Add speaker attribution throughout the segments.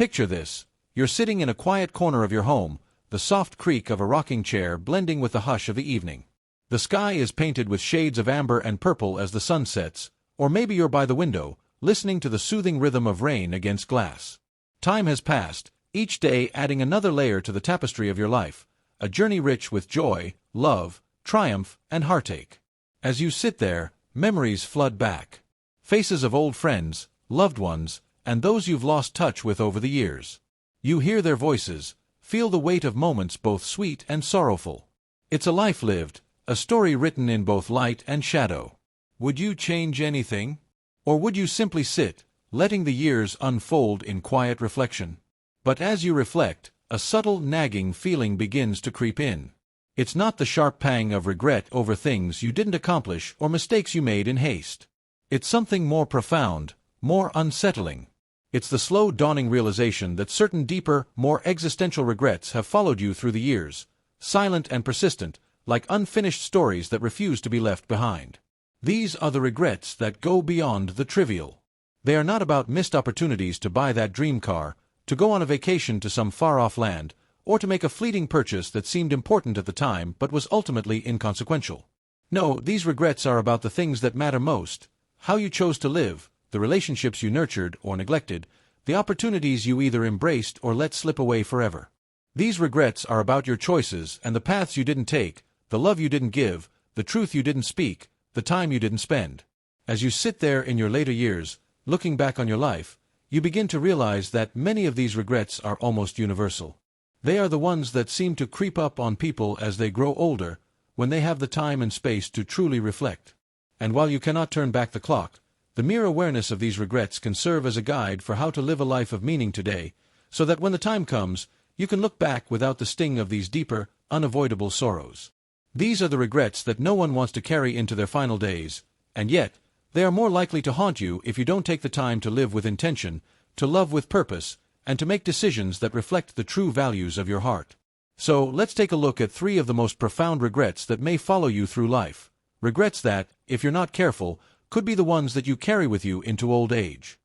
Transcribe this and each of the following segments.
Speaker 1: Picture this. You're sitting in a quiet corner of your home, the soft creak of a rocking chair blending with the hush of the evening. The sky is painted with shades of amber and purple as the sun sets, or maybe you're by the window, listening to the soothing rhythm of rain against glass. Time has passed, each day adding another layer to the tapestry of your life, a journey rich with joy, love, triumph, and heartache. As you sit there, memories flood back. Faces of old friends, loved ones, and those you've lost touch with over the years. You hear their voices, feel the weight of moments both sweet and sorrowful. It's a life lived, a story written in both light and shadow. Would you change anything? Or would you simply sit, letting the years unfold in quiet reflection? But as you reflect, a subtle nagging feeling begins to creep in. It's not the sharp pang of regret over things you didn't accomplish or mistakes you made in haste. It's something more profound, more unsettling. It's the slow dawning realization that certain deeper, more existential regrets have followed you through the years, silent and persistent, like unfinished stories that refuse to be left behind. These are the regrets that go beyond the trivial. They are not about missed opportunities to buy that dream car, to go on a vacation to some far-off land, or to make a fleeting purchase that seemed important at the time but was ultimately inconsequential. No, these regrets are about the things that matter most: how you chose to live, the relationships you nurtured or neglected, the opportunities you either embraced or let slip away forever. These regrets are about your choices and the paths you didn't take, the love you didn't give, the truth you didn't speak, the time you didn't spend. As you sit there in your later years, looking back on your life, you begin to realize that many of these regrets are almost universal. They are the ones that seem to creep up on people as they grow older, when they have the time and space to truly reflect. And while you cannot turn back the clock, the mere awareness of these regrets can serve as a guide for how to live a life of meaning today, so that when the time comes, you can look back without the sting of these deeper, unavoidable sorrows. These are the regrets that no one wants to carry into their final days, and yet, they are more likely to haunt you if you don't take the time to live with intention, to love with purpose, and to make decisions that reflect the true values of your heart. So, let's take a look at 3 of the most profound regrets that may follow you through life. Regrets that, if you're not careful, could be the ones that you carry with you into old age.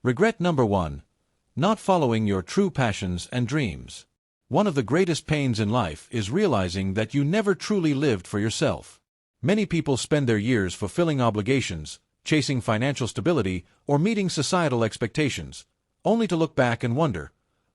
Speaker 1: Regret number 1. Not following your true passions and dreams. One of the greatest pains in life is realizing that you never truly lived for yourself. Many people spend their years fulfilling obligations, chasing financial stability, or meeting societal expectations, only to look back and wonder,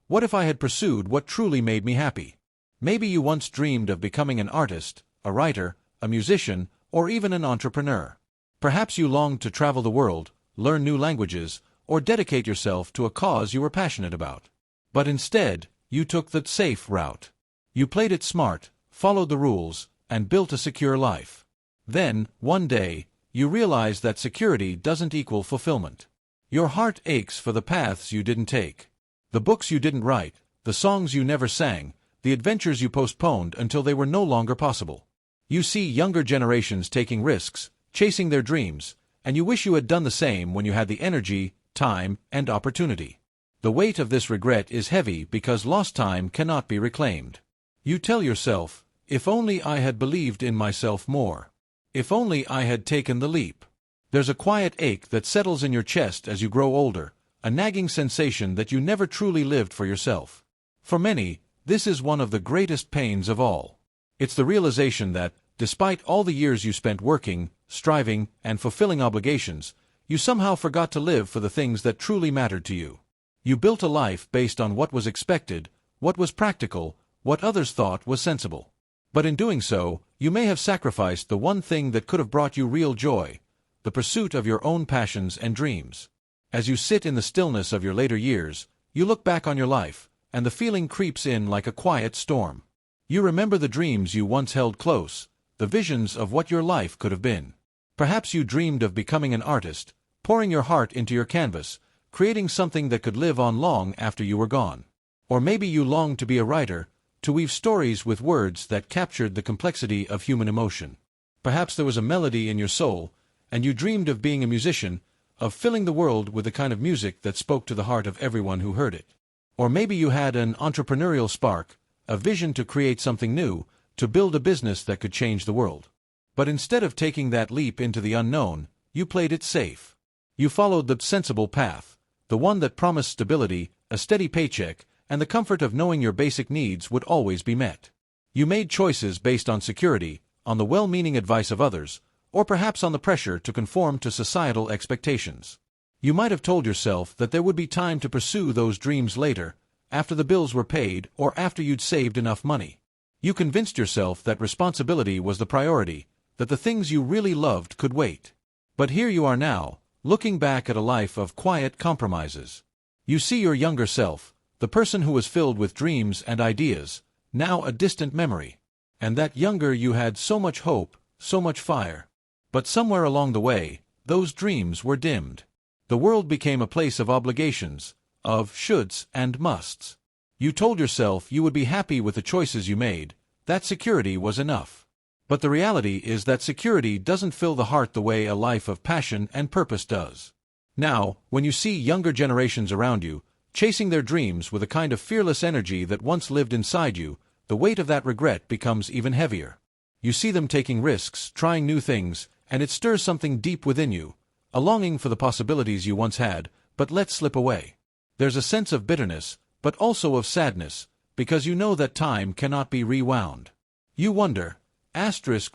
Speaker 1: what if I had pursued what truly made me happy? Maybe you once dreamed of becoming an artist, a writer, a musician, or even an entrepreneur. Perhaps you longed to travel the world, learn new languages, or dedicate yourself to a cause you were passionate about. But instead, you took the safe route. You played it smart, followed the rules, and built a secure life. Then, one day, you realize that security doesn't equal fulfillment. Your heart aches for the paths you didn't take, the books you didn't write, the songs you never sang, the adventures you postponed until they were no longer possible. You see younger generations taking risks, chasing their dreams, and you wish you had done the same when you had the energy, time, and opportunity. The weight of this regret is heavy because lost time cannot be reclaimed. You tell yourself, if only I had believed in myself more. If only I had taken the leap. There's a quiet ache that settles in your chest as you grow older, a nagging sensation that you never truly lived for yourself. For many, this is one of the greatest pains of all. It's the realization that, despite all the years you spent working, striving, and fulfilling obligations, you somehow forgot to live for the things that truly mattered to you. You built a life based on what was expected, what was practical, what others thought was sensible. But in doing so, you may have sacrificed the one thing that could have brought you real joy, the pursuit of your own passions and dreams. As you sit in the stillness of your later years, you look back on your life, and the feeling creeps in like a quiet storm. You remember the dreams you once held close, the visions of what your life could have been. Perhaps you dreamed of becoming an artist, pouring your heart into your canvas, creating something that could live on long after you were gone. Or maybe you longed to be a writer, to weave stories with words that captured the complexity of human emotion. Perhaps there was a melody in your soul, and you dreamed of being a musician, of filling the world with the kind of music that spoke to the heart of everyone who heard it. Or maybe you had an entrepreneurial spark, a vision to create something new, to build a business that could change the world. But instead of taking that leap into the unknown, you played it safe. You followed the sensible path, the one that promised stability a steady paycheck, and the comfort of knowing your basic needs would always be met. You made choices based on security, on the well-meaning advice of others, or perhaps on the pressure to conform to societal expectations. You might have told yourself that there would be time to pursue those dreams later, after the bills were paid or after you'd saved enough money. You convinced yourself that responsibility was the priority, that the things you really loved could wait. But here you are now, looking back at a life of quiet compromises. You see your younger self, the person who was filled with dreams and ideas, now a distant memory. And that younger you had so much hope, so much fire. But somewhere along the way, those dreams were dimmed. The world became a place of obligations, of shoulds and musts. You told yourself you would be happy with the choices you made, that security was enough. But the reality is that security doesn't fill the heart the way a life of passion and purpose does. Now, when you see younger generations around you, chasing their dreams with a kind of fearless energy that once lived inside you, the weight of that regret becomes even heavier. You see them taking risks, trying new things, and it stirs something deep within you, a longing for the possibilities you once had, but let slip away. There's a sense of bitterness, but also of sadness, because you know that time cannot be rewound. You wonder,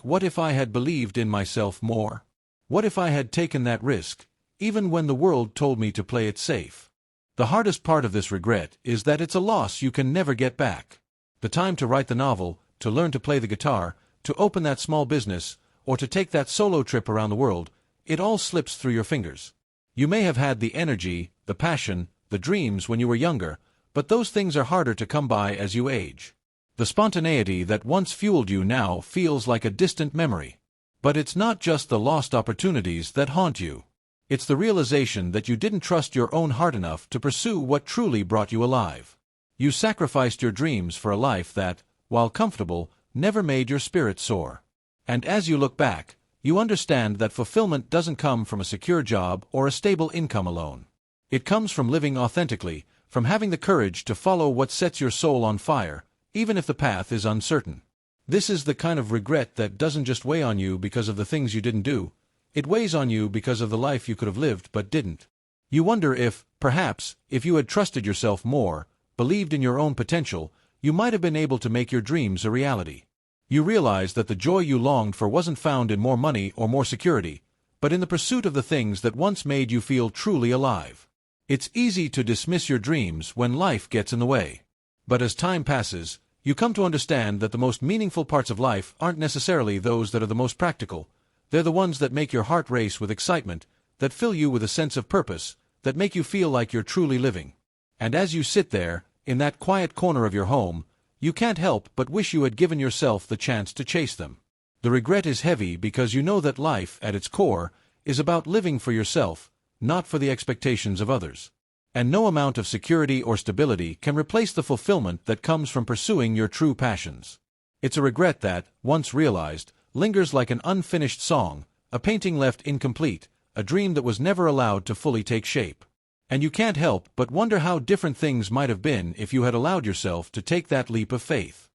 Speaker 1: what if I had believed in myself more? What if I had taken that risk, even when the world told me to play it safe? The hardest part of this regret is that it's a loss you can never get back. The time to write the novel, to learn to play the guitar, to open that small business, or to take that solo trip around the world, it all slips through your fingers. You may have had the energy, the passion, the dreams when you were younger, but those things are harder to come by as you age. The spontaneity that once fueled you now feels like a distant memory. But it's not just the lost opportunities that haunt you. It's the realization that you didn't trust your own heart enough to pursue what truly brought you alive. You sacrificed your dreams for a life that, while comfortable, never made your spirit soar. And as you look back, you understand that fulfillment doesn't come from a secure job or a stable income alone. It comes from living authentically, from having the courage to follow what sets your soul on fire, even if the path is uncertain. This is the kind of regret that doesn't just weigh on you because of the things you didn't do. It weighs on you because of the life you could have lived but didn't. You wonder if, perhaps, if you had trusted yourself more, believed in your own potential, you might have been able to make your dreams a reality. You realize that the joy you longed for wasn't found in more money or more security, but in the pursuit of the things that once made you feel truly alive. It's easy to dismiss your dreams when life gets in the way. But as time passes, you come to understand that the most meaningful parts of life aren't necessarily those that are the most practical. They're the ones that make your heart race with excitement, that fill you with a sense of purpose, that make you feel like you're truly living. And as you sit there, in that quiet corner of your home, you can't help but wish you had given yourself the chance to chase them. The regret is heavy because you know that life, at its core, is about living for yourself, not for the expectations of others. And no amount of security or stability can replace the fulfillment that comes from pursuing your true passions. It's a regret that, once realized, lingers like an unfinished song, a painting left incomplete, a dream that was never allowed to fully take shape. And you can't help but wonder how different things might have been if you had allowed yourself to take that leap of faith.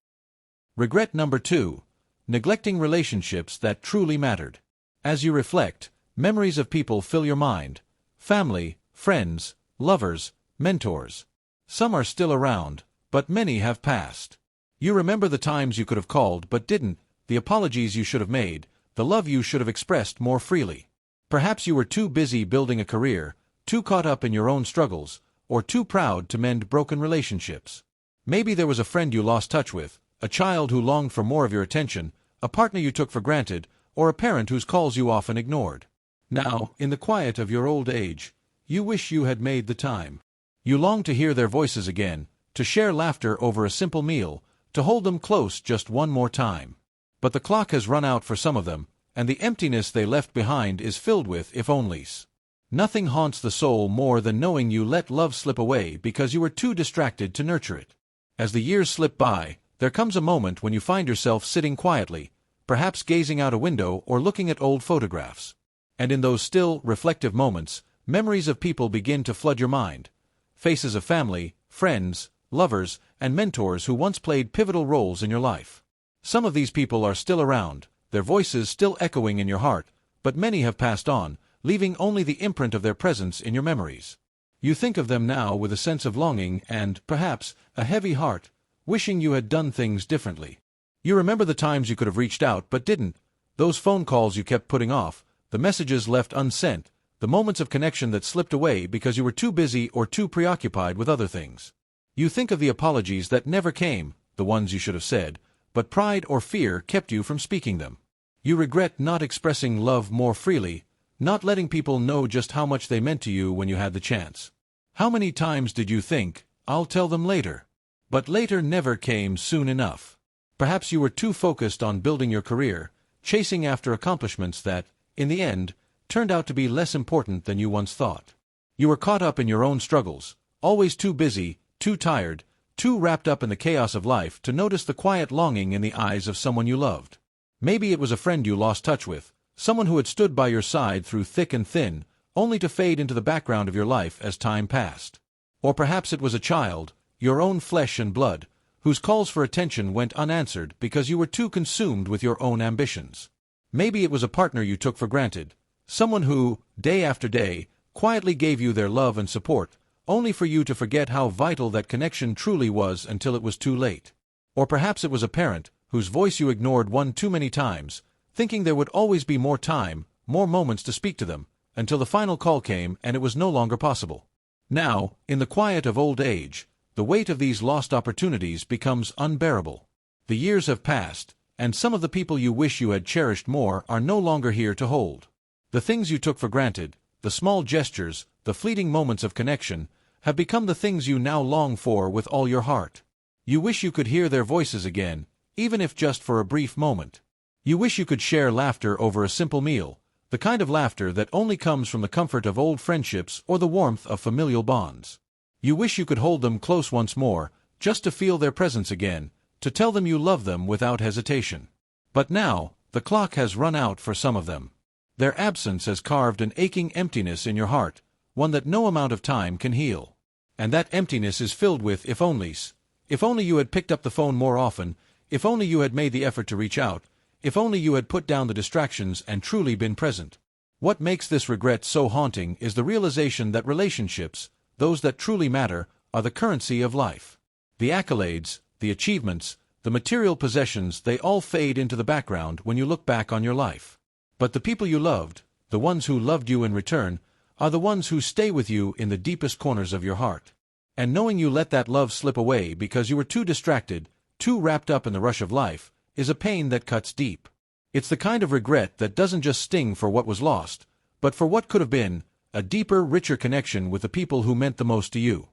Speaker 1: Regret number 2. Neglecting relationships that truly mattered. As you reflect, memories of people fill your mind. Family, friends, lovers, mentors. Some are still around, but many have passed. You remember the times you could have called but didn't, the apologies you should have made, the love you should have expressed more freely. Perhaps you were too busy building a career, too caught up in your own struggles, or too proud to mend broken relationships. Maybe there was a friend you lost touch with, a child who longed for more of your attention, a partner you took for granted, or a parent whose calls you often ignored. Now, in the quiet of your old age, you wish you had made the time. You long to hear their voices again, to share laughter over a simple meal, to hold them close just one more time. But the clock has run out for some of them, and the emptiness they left behind is filled with if-onlys. Nothing haunts the soul more than knowing you let love slip away because you were too distracted to nurture it. As the years slip by, there comes a moment when you find yourself sitting quietly, perhaps gazing out a window or looking at old photographs. And in those still, reflective moments, memories of people begin to flood your mind. Faces of family, friends, lovers, and mentors who once played pivotal roles in your life. Some of these people are still around, their voices still echoing in your heart, but many have passed on, leaving only the imprint of their presence in your memories. You think of them now with a sense of longing and, perhaps, a heavy heart, wishing you had done things differently. You remember the times you could have reached out but didn't, those phone calls you kept putting off, the messages left unsent, the moments of connection that slipped away because you were too busy or too preoccupied with other things. You think of the apologies that never came, the ones you should have said, but pride or fear kept you from speaking them. You regret not expressing love more freely, not letting people know just how much they meant to you when you had the chance. How many times did you think, "I'll tell them later"? But later never came soon enough. Perhaps you were too focused on building your career, chasing after accomplishments that, in the end, turned out to be less important than you once thought. You were caught up in your own struggles, always too busy, too tired, too wrapped up in the chaos of life to notice the quiet longing in the eyes of someone you loved. Maybe it was a friend you lost touch with, someone who had stood by your side through thick and thin, only to fade into the background of your life as time passed. Or perhaps it was a child, your own flesh and blood, whose calls for attention went unanswered because you were too consumed with your own ambitions. Maybe it was a partner you took for granted, someone who, day after day, quietly gave you their love and support, only for you to forget how vital that connection truly was until it was too late. Or perhaps it was a parent, whose voice you ignored one too many times, thinking there would always be more time, more moments to speak to them, until the final call came and it was no longer possible. Now, in the quiet of old age, the weight of these lost opportunities becomes unbearable. The years have passed, and some of the people you wish you had cherished more are no longer here to hold. The things you took for granted, the small gestures, the fleeting moments of connection, have become the things you now long for with all your heart. You wish you could hear their voices again, even if just for a brief moment. You wish you could share laughter over a simple meal, the kind of laughter that only comes from the comfort of old friendships or the warmth of familial bonds. You wish you could hold them close once more, just to feel their presence again, to tell them you love them without hesitation. But now, the clock has run out for some of them. Their absence has carved an aching emptiness in your heart, one that no amount of time can heal. And that emptiness is filled with if onlys. If only you had picked up the phone more often, if only you had made the effort to reach out, if only you had put down the distractions and truly been present. What makes this regret so haunting is the realization that relationships, those that truly matter, are the currency of life. The accolades, the achievements, the material possessions, they all fade into the background when you look back on your life. But the people you loved, the ones who loved you in return, are the ones who stay with you in the deepest corners of your heart. And knowing you let that love slip away because you were too distracted, too wrapped up in the rush of life, is a pain that cuts deep. It's the kind of regret that doesn't just sting for what was lost, but for what could have been, a deeper, richer connection with the people who meant the most to you.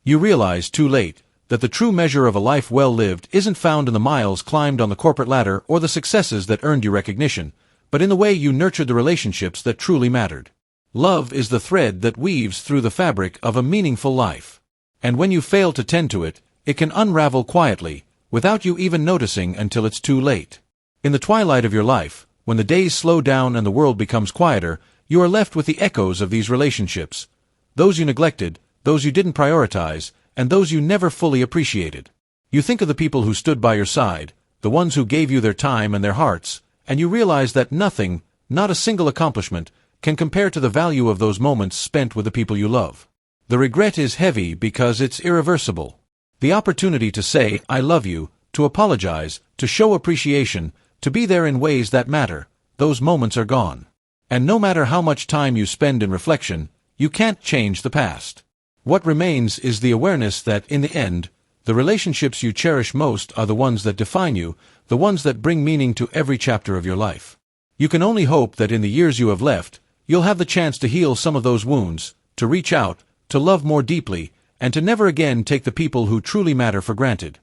Speaker 1: You realize, too late, that the true measure of a life well lived isn't found in the miles climbed on the corporate ladder or the successes that earned you recognition, but in the way you nurtured the relationships that truly mattered. Love is the thread that weaves through the fabric of a meaningful life. And when you fail to tend to it, it can unravel quietly, without you even noticing until it's too late. In the twilight of your life, when the days slow down and the world becomes quieter, you are left with the echoes of these relationships. Those you neglected, those you didn't prioritize, and those you never fully appreciated. You think of the people who stood by your side, the ones who gave you their time and their hearts, and you realize that nothing, not a single accomplishment, can compare to the value of those moments spent with the people you love. The regret is heavy because it's irreversible. The opportunity to say, "I love you," to apologize, to show appreciation, to be there in ways that matter, those moments are gone. And no matter how much time you spend in reflection, you can't change the past. What remains is the awareness that, in the end, the relationships you cherish most are the ones that define you, the ones that bring meaning to every chapter of your life. You can only hope that in the years you have left, you'll have the chance to heal some of those wounds, to reach out, to love more deeply, and to never again take the people who truly matter for granted.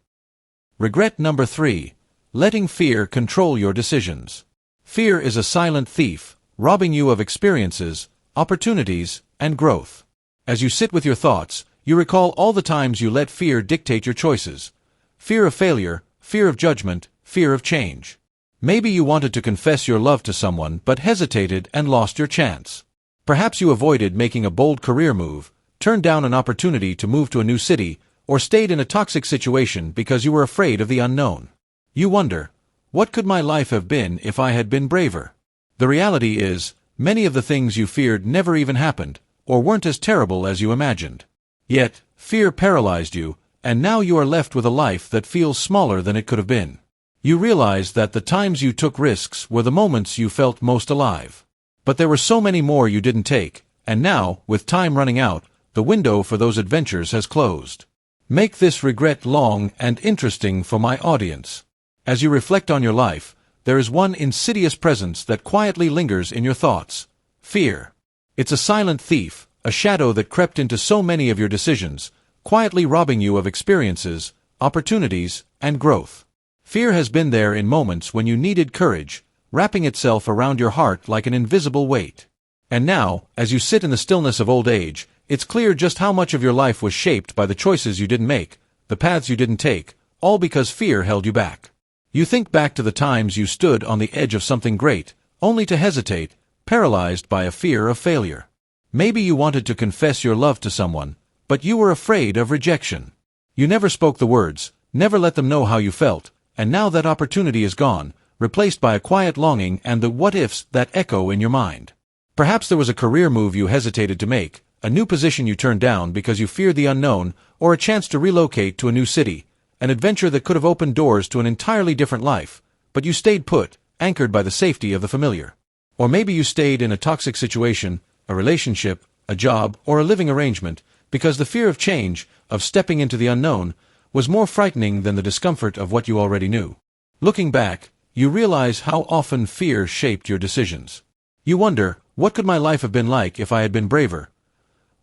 Speaker 1: Regret number 3. Letting fear control your decisions. Fear is a silent thief, robbing you of experiences, opportunities, and growth. As you sit with your thoughts, you recall all the times you let fear dictate your choices. Fear of failure, fear of judgment, fear of change. Maybe you wanted to confess your love to someone but hesitated and lost your chance. Perhaps you avoided making a bold career move, turned down an opportunity to move to a new city, or stayed in a toxic situation because you were afraid of the unknown. You wonder, what could my life have been if I had been braver? The reality is, many of the things you feared never even happened, or weren't as terrible as you imagined. Yet, fear paralyzed you, and now you are left with a life that feels smaller than it could have been. You realize that the times you took risks were the moments you felt most alive. But there were so many more you didn't take, and now, with time running out, the window for those adventures has closed. Make this regret long and interesting for my audience. As you reflect on your life, there is one insidious presence that quietly lingers in your thoughts: fear. It's a silent thief, a shadow that crept into so many of your decisions, quietly robbing you of experiences, opportunities, and growth. Fear has been there in moments when you needed courage, wrapping itself around your heart like an invisible weight. And now, as you sit in the stillness of old age, it's clear just how much of your life was shaped by the choices you didn't make, the paths you didn't take, all because fear held you back. You think back to the times you stood on the edge of something great, only to hesitate, paralyzed by a fear of failure. Maybe you wanted to confess your love to someone, but you were afraid of rejection. You never spoke the words, never let them know how you felt, and now that opportunity is gone, replaced by a quiet longing and the what-ifs that echo in your mind. Perhaps there was a career move you hesitated to make, a new position you turned down because you feared the unknown, or a chance to relocate to a new city, an adventure that could have opened doors to an entirely different life, but you stayed put, anchored by the safety of the familiar. Or maybe you stayed in a toxic situation, a relationship, a job, or a living arrangement, because the fear of change, of stepping into the unknown, was more frightening than the discomfort of what you already knew. Looking back, you realize how often fear shaped your decisions. You wonder, what could my life have been like if I had been braver?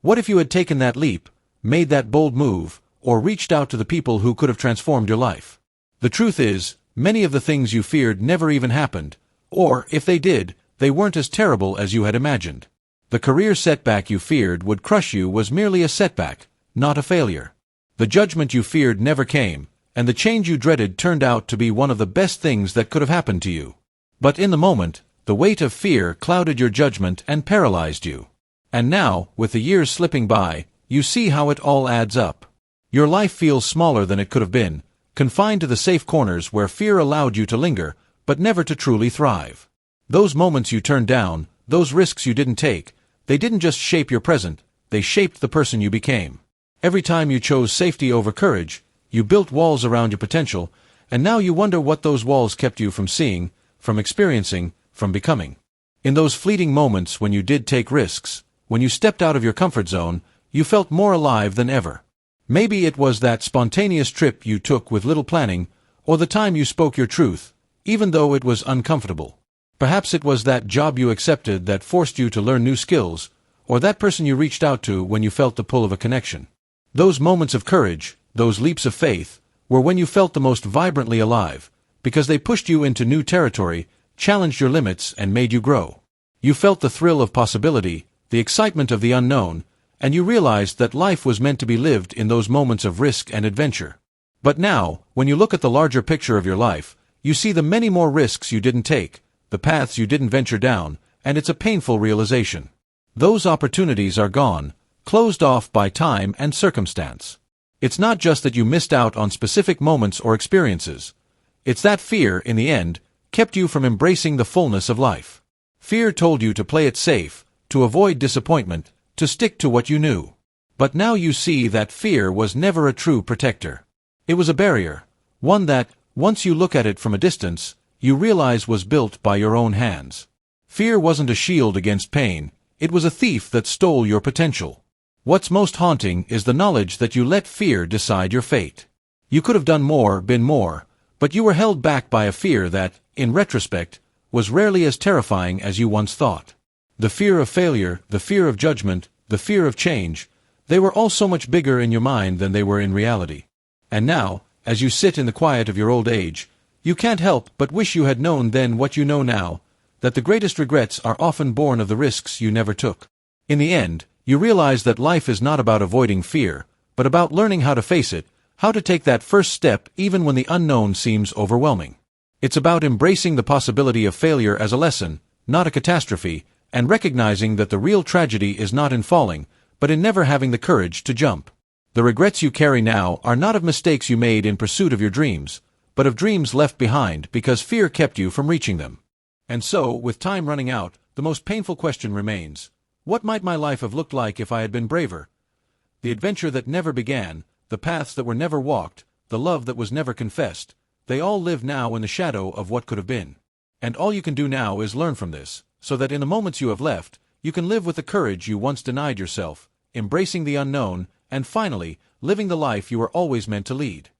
Speaker 1: What if you had taken that leap, made that bold move, or reached out to the people who could have transformed your life? The truth is, many of the things you feared never even happened, or, if they did, they weren't as terrible as you had imagined. The career setback you feared would crush you was merely a setback, not a failure. The judgment you feared never came, and the change you dreaded turned out to be one of the best things that could have happened to you. But in the moment, the weight of fear clouded your judgment and paralyzed you. And now, with the years slipping by, you see how it all adds up. Your life feels smaller than it could have been, confined to the safe corners where fear allowed you to linger, but never to truly thrive. Those moments you turned down, those risks you didn't take, they didn't just shape your present, they shaped the person you became. Every time you chose safety over courage, you built walls around your potential, and now you wonder what those walls kept you from seeing, from experiencing, from becoming. In those fleeting moments when you did take risks, when you stepped out of your comfort zone, you felt more alive than ever. Maybe it was that spontaneous trip you took with little planning, or the time you spoke your truth, even though it was uncomfortable. Perhaps it was that job you accepted that forced you to learn new skills, or that person you reached out to when you felt the pull of a connection. Those moments of courage, those leaps of faith, were when you felt the most vibrantly alive, because they pushed you into new territory, challenged your limits, and made you grow. You felt the thrill of possibility, the excitement of the unknown, and you realized that life was meant to be lived in those moments of risk and adventure. But now, when you look at the larger picture of your life, you see the many more risks you didn't take, the paths you didn't venture down, and it's a painful realization. Those opportunities are gone, closed off by time and circumstance. It's not just that you missed out on specific moments or experiences. It's that fear, in the end, kept you from embracing the fullness of life. Fear told you to play it safe, to avoid disappointment, to stick to what you knew. But now you see that fear was never a true protector. It was a barrier, one that, once you look at it from a distance, you realize was built by your own hands. Fear wasn't a shield against pain, it was a thief that stole your potential. What's most haunting is the knowledge that you let fear decide your fate. You could have done more, been more, but you were held back by a fear that, in retrospect, was rarely as terrifying as you once thought. The fear of failure, the fear of judgment, the fear of change, they were all so much bigger in your mind than they were in reality. And now, as you sit in the quiet of your old age, you can't help but wish you had known then what you know now, that the greatest regrets are often born of the risks you never took. In the end, you realize that life is not about avoiding fear, but about learning how to face it, how to take that first step even when the unknown seems overwhelming. It's about embracing the possibility of failure as a lesson, not a catastrophe, and recognizing that the real tragedy is not in falling, but in never having the courage to jump. The regrets you carry now are not of mistakes you made in pursuit of your dreams, but of dreams left behind because fear kept you from reaching them. And so, with time running out, the most painful question remains: What might my life have looked like if I had been braver? The adventure that never began, the paths that were never walked, the love that was never confessed, they all live now in the shadow of what could have been. And all you can do now is learn from this, so that in the moments you have left, you can live with the courage you once denied yourself, embracing the unknown, and finally, living the life you were always meant to lead.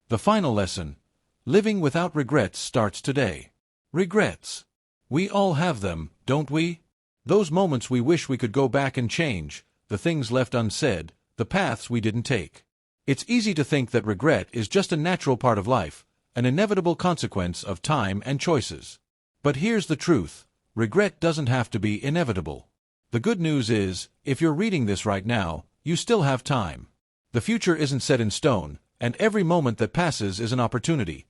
Speaker 1: The final lesson: living without regrets starts today. Regrets. We all have them, don't we? Those moments we wish we could go back and change, the things left unsaid, the paths we didn't take. It's easy to think that regret is just a natural part of life, an inevitable consequence of time and choices. But here's the truth: regret doesn't have to be inevitable. The good news is, if you're reading this right now, you still have time. The future isn't set in stone, and every moment that passes is an opportunity.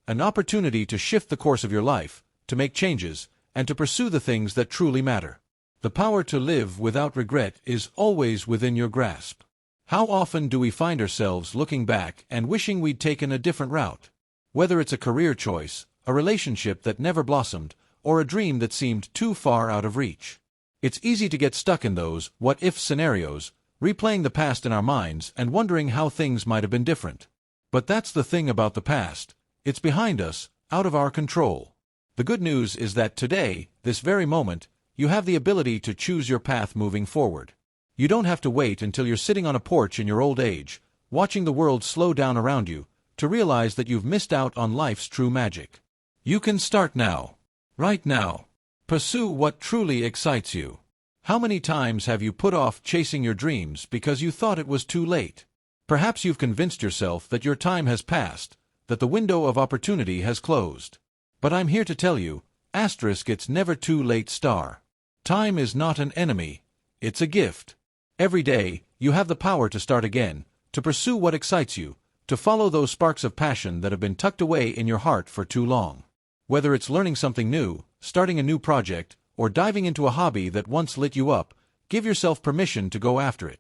Speaker 1: An opportunity to shift the course of your life, to make changes, and to pursue the things that truly matter. The power to live without regret is always within your grasp. How often do we find ourselves looking back and wishing we'd taken a different route? Whether it's a career choice, a relationship that never blossomed, or a dream that seemed too far out of reach. It's easy to get stuck in those what-if scenarios, replaying the past in our minds and wondering how things might have been different. But that's the thing about the past: it's behind us, out of our control. The good news is that today, this very moment, you have the ability to choose your path moving forward. You don't have to wait until you're sitting on a porch in your old age, watching the world slow down around you, to realize that you've missed out on life's true magic. You can start now. Right now. Pursue what truly excites you. How many times have you put off chasing your dreams because you thought it was too late? Perhaps you've convinced yourself that your time has passed, that the window of opportunity has closed. But I'm here to tell you, it's never too late star. Time is not an enemy, it's a gift. Every day, you have the power to start again, to pursue what excites you, to follow those sparks of passion that have been tucked away in your heart for too long. Whether it's learning something new, starting a new project, or diving into a hobby that once lit you up, give yourself permission to go after it.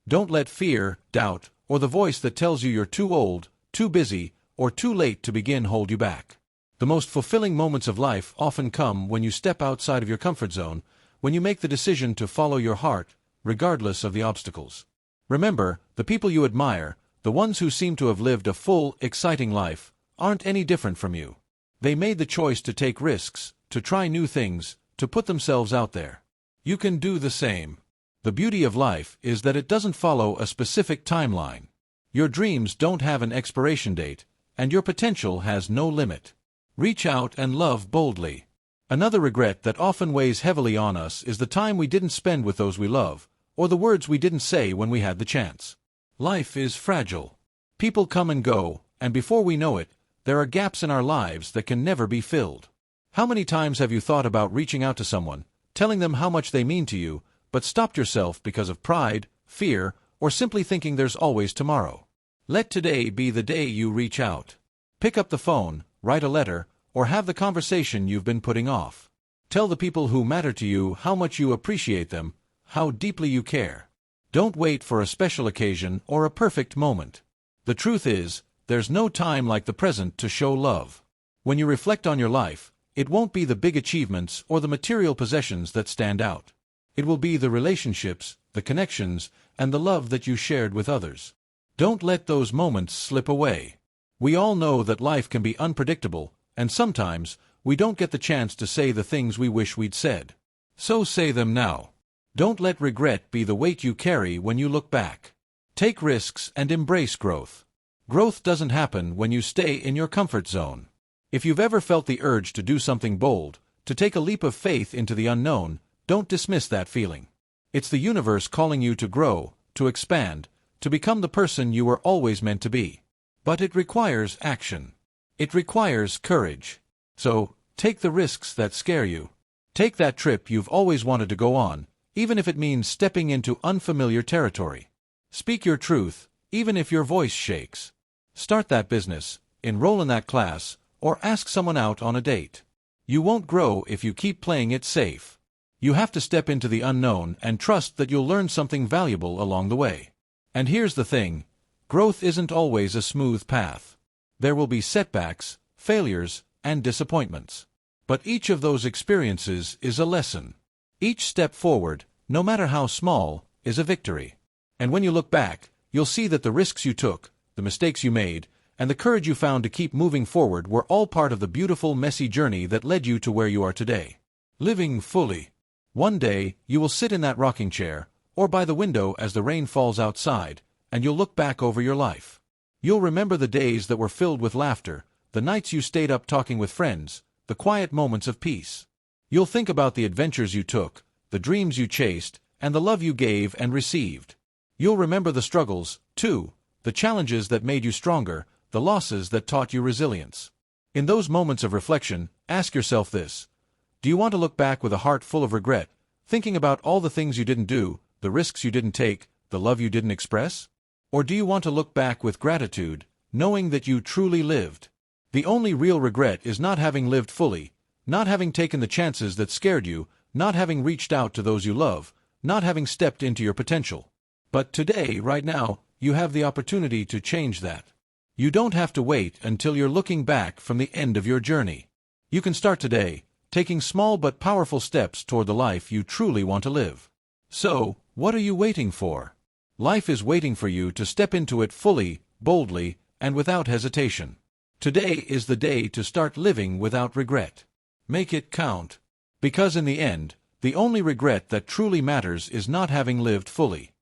Speaker 1: Don't let fear, doubt, or the voice that tells you you're too old, too busy, or too late to begin hold you back. The most fulfilling moments of life often come when you step outside of your comfort zone, when you make the decision to follow your heart, regardless of the obstacles. Remember, the people you admire, the ones who seem to have lived a full, exciting life, aren't any different from you. They made the choice to take risks, to try new things, to put themselves out there. You can do the same. The beauty of life is that it doesn't follow a specific timeline. Your dreams don't have an expiration date, and your potential has no limit. Reach out and love boldly. Another regret that often weighs heavily on us is the time we didn't spend with those we love, or the words we didn't say when we had the chance. Life is fragile. People come and go, and before we know it, there are gaps in our lives that can never be filled. How many times have you thought about reaching out to someone, telling them how much they mean to you, but stopped yourself because of pride, fear, or simply thinking there's always tomorrow? Let today be the day you reach out. Pick up the phone, write a letter, or have the conversation you've been putting off. Tell the people who matter to you how much you appreciate them, how deeply you care. Don't wait for a special occasion or a perfect moment. The truth is, there's no time like the present to show love. When you reflect on your life, it won't be the big achievements or the material possessions that stand out. It will be the relationships, the connections, and the love that you shared with others. Don't let those moments slip away. We all know that life can be unpredictable, and sometimes, we don't get the chance to say the things we wish we'd said. So say them now. Don't let regret be the weight you carry when you look back. Take risks and embrace growth. Growth doesn't happen when you stay in your comfort zone. If you've ever felt the urge to do something bold, to take a leap of faith into the unknown, don't dismiss that feeling. It's the universe calling you to grow, to expand, to become the person you were always meant to be. But it requires action. It requires courage. So, take the risks that scare you. Take that trip you've always wanted to go on, even if it means stepping into unfamiliar territory. Speak your truth, even if your voice shakes. Start that business, enroll in that class, or ask someone out on a date. You won't grow if you keep playing it safe. You have to step into the unknown and trust that you'll learn something valuable along the way. And here's the thing: growth isn't always a smooth path. There will be setbacks, failures, and disappointments. But each of those experiences is a lesson. Each step forward, no matter how small, is a victory. And when you look back, you'll see that the risks you took, the mistakes you made, and the courage you found to keep moving forward were all part of the beautiful, messy journey that led you to where you are today. Living fully. One day, you will sit in that rocking chair, or by the window as the rain falls outside, and you'll look back over your life. You'll remember the days that were filled with laughter, the nights you stayed up talking with friends, the quiet moments of peace. You'll think about the adventures you took, the dreams you chased, and the love you gave and received. You'll remember the struggles, too, the challenges that made you stronger, the losses that taught you resilience. In those moments of reflection, ask yourself this: do you want to look back with a heart full of regret, thinking about all the things you didn't do, the risks you didn't take, the love you didn't express? Or do you want to look back with gratitude, knowing that you truly lived? The only real regret is not having lived fully, not having taken the chances that scared you, not having reached out to those you love, not having stepped into your potential. But today, right now, you have the opportunity to change that. You don't have to wait until you're looking back from the end of your journey. You can start today, taking small but powerful steps toward the life you truly want to live. So, what are you waiting for? Life is waiting for you to step into it fully, boldly, and without hesitation. Today is the day to start living without regret. Make it count. Because in the end, the only regret that truly matters is not having lived fully.